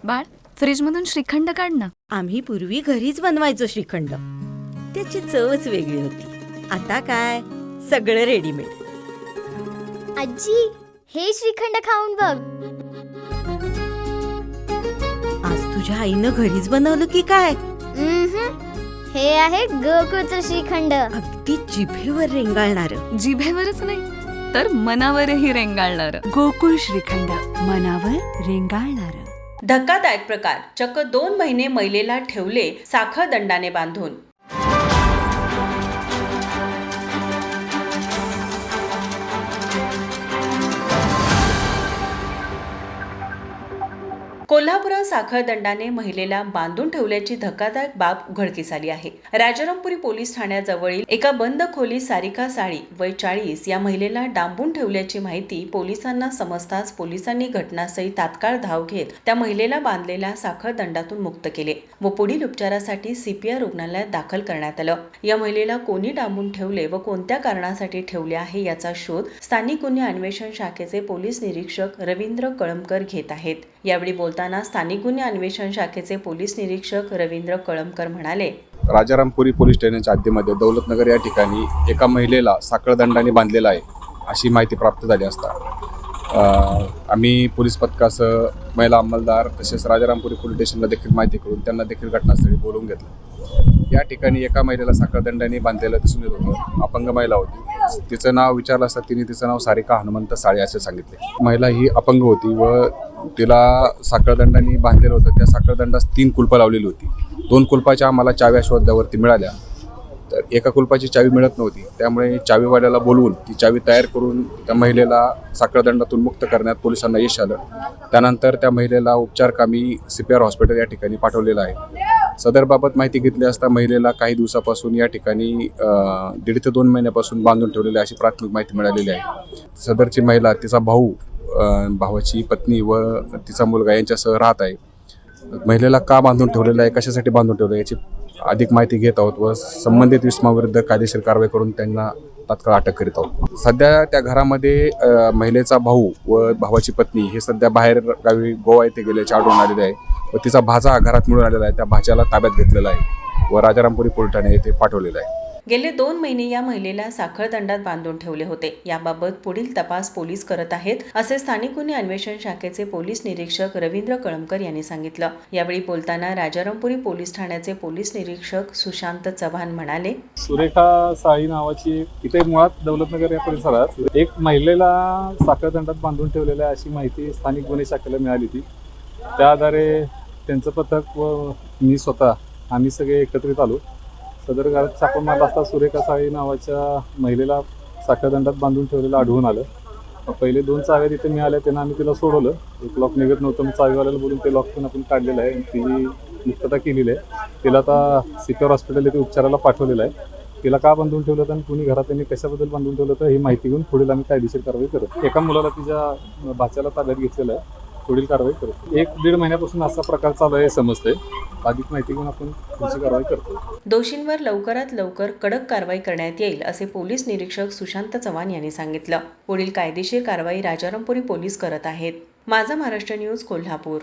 बाळ, फ्रीजमधून श्रीखंड काढ ना. आम्ही पूर्वी घरीच बनवायचो श्रीखंड. त्याची चवच वेगळी होती. आता काय सगळं रेडीमेड. आजी, हे श्रीखंड खाऊन बघ. आज तुझ्या आईनं घरीच बनवलं की काय? हे आहे गोकुळचं श्रीखंड. अगदी जिभेवर रेंगाळणार. जिभेवरच नाही तर मनावरही रेंगाळणार. गोकुळ श्रीखंड, मनावर रेंगाळणार. धक्कादायक प्रकार. चक्क 2 महिने महिलेला ठेवले साखर दंडाने बांधून. कोल्हापुरात साखर दंडाने महिलेला बांधून ठेवल्याची धक्कादायक बाब उघडकीस आली आहे. राजारामपुरी पोलीस ठाण्याजवळील एका बंद खोलीत सारिका साळी वय 40 या महिलेला डांबून ठेवल्याची माहिती पोलिसांना समजताच पोलिसांनी घटनास्थळी तात्काळ धाव घेत त्या महिलेला बांधलेल्या साखर दंडातून मुक्त केले व पुढील उपचारासाठी CPR रुग्णालयात दाखल करण्यात आलं. या महिलेला कोणी डांबून ठेवले व कोणत्या कारणासाठी ठेवले आहे याचा शोध स्थानिक गुन्हे अन्वेषण शाखेचे पोलीस निरीक्षक रवींद्र कळमकर घेत आहेत. यावेळी बोलताना स्थानिक गुन्हे अन्वेषण शाखेचे पोलीस निरीक्षक रवींद्र कळमकर म्हणाले, राजारामपुरी पोलीस स्टेशनच्या हद्दीमध्ये दौलतनगर या ठिकाणी एका महिलेला साखळदंडाने बांधलेला आहे अशी माहिती प्राप्त झाली असता आम्ही पोलीस पथकासह महिला अंमलदार तसेच राजारामपुरी पोलीस स्टेशनला देखील माहिती करून त्यांना देखील घटनास्थळी बोलवून घेतलं. या ठिकाणी एका महिलेला साखळदंडाने बांधलेलं दिसून येत होतं. अपंग महिला होती. तिचं नाव विचारलं असता तिने तिचं नाव सारिका हनुमंत साळे असे सांगितले. महिला ही अपंग होती व तिला साखळदंडाने बांधलेलं होतं. त्या साखळदंडास 3 कुलपं लावलेली होती. 2 कुलपाच्या आम्हाला चाव्या शोधावरती मिळाल्या, तर एका कुलपाची चावी मिळत नव्हती. त्यामुळे चावीवाल्याला बोलवून ती चावी तयार करून त्या महिलेला साखळदंडातून मुक्त करण्यात पोलिसांना यश आलं. त्यानंतर त्या महिलेला उपचारकामी CPR हॉस्पिटल या ठिकाणी पाठवलेलं आहे. सदरबाबत माहिती घेतली असता महिलेला काही दिवसापासून या ठिकाणी 1.5 ते 2 महिन्यापासून बांधून ठेवलेली अशी प्राथमिक माहिती मिळालेली आहे. सदरची महिला तिचा भाऊ, भावाची पत्नी व तिचा मुलगा यांच्यासह राहत आहे. महिलेला का बांधून ठेवलेलं आहे, कशासाठी बांधून ठेवलं याची अधिक माहिती घेत आहोत व संबंधित इसमाविरुद्ध कायदेशीर कारवाई करून त्यांना तात्काळ अटक करीत आहोत. सध्या त्या घरामध्ये महिलेचा भाऊ व भावाची पत्नी हे सध्या बाहेर गावी गोवा येथे गेल्याचे आढळून आलेले आहे व तिचा भाचा घरात मिळून आलेला आहे. त्या भाच्याला ताब्यात घेतलेला आहे व राजारामपुरी पोलीस ठाणे येथे पाठवलेला आहे. गेले 2 महिने या महिलेला साखर दंडात बांधून ठेवले होते. याबाबत पुढील तपास पोलीस करत आहेत असे स्थानिक गुन्हे अन्वेषण शाखेचे पोलीस निरीक्षक रवींद्र कळमकर यांनी सांगितलं. यावेळी बोलताना राजारामपुरी पोलीस ठाण्याचे पोलीस निरीक्षक सुशांत चव्हाण म्हणाले, सुरेखा साळी नावाची इथे मुळात दौलतनगर या परिसरात एक महिलेला साखळदंडात बांधून ठेवलेलं आहे अशी माहिती स्थानिक गुन्हे शाखेला मिळाली होती. त्या आधारे त्यांचं पथक व मी स्वतः आम्ही सगळे एकत्रित आलो. सदर घरात छापा मारला असता सुरेखा साळी नावाच्या महिलेला साखळदंडात बांधून ठेवलेलं आढळून आलं. पहिले 2 चाव्या तिथे मिळाल्या, त्यांना आम्ही तिला सोडवलं. एक लॉक निघत नव्हतं, मग चावीवाल्याला बोलून ते लॉक पण आपण काढलेलं आहे. तिची मुक्तता केलेली आहे. तिला आता CPR हॉस्पिटल येथे उपचाराला पाठवलेलं आहे. तिला का बांधून ठेवलं होतं आणि कुणी घरात कशाबद्दल बांधून ठेवलं होतं ही माहिती घेऊन पुढील आम्ही कायदेशीर कारवाई करतो. एका मुलाला तिच्या भाच्याला ताब्यात घेतलेलं आहे. पुढील कारवाई करतो. 1-1.5 महिन्यापासून असा प्रकार चालू आहे समजते. अधिक माहिती घेऊन आपण पुढची कारवाई करतो. दोषींवर लवकरात लवकर कडक कारवाई करण्यात येईल असे पोलीस निरीक्षक सुशांत चव्हाण यांनी सांगितलं. पुढील कायदेशीर कारवाई राजारामपुरी पोलीस करत आहेत. माझा महाराष्ट्र न्यूज, कोल्हापूर.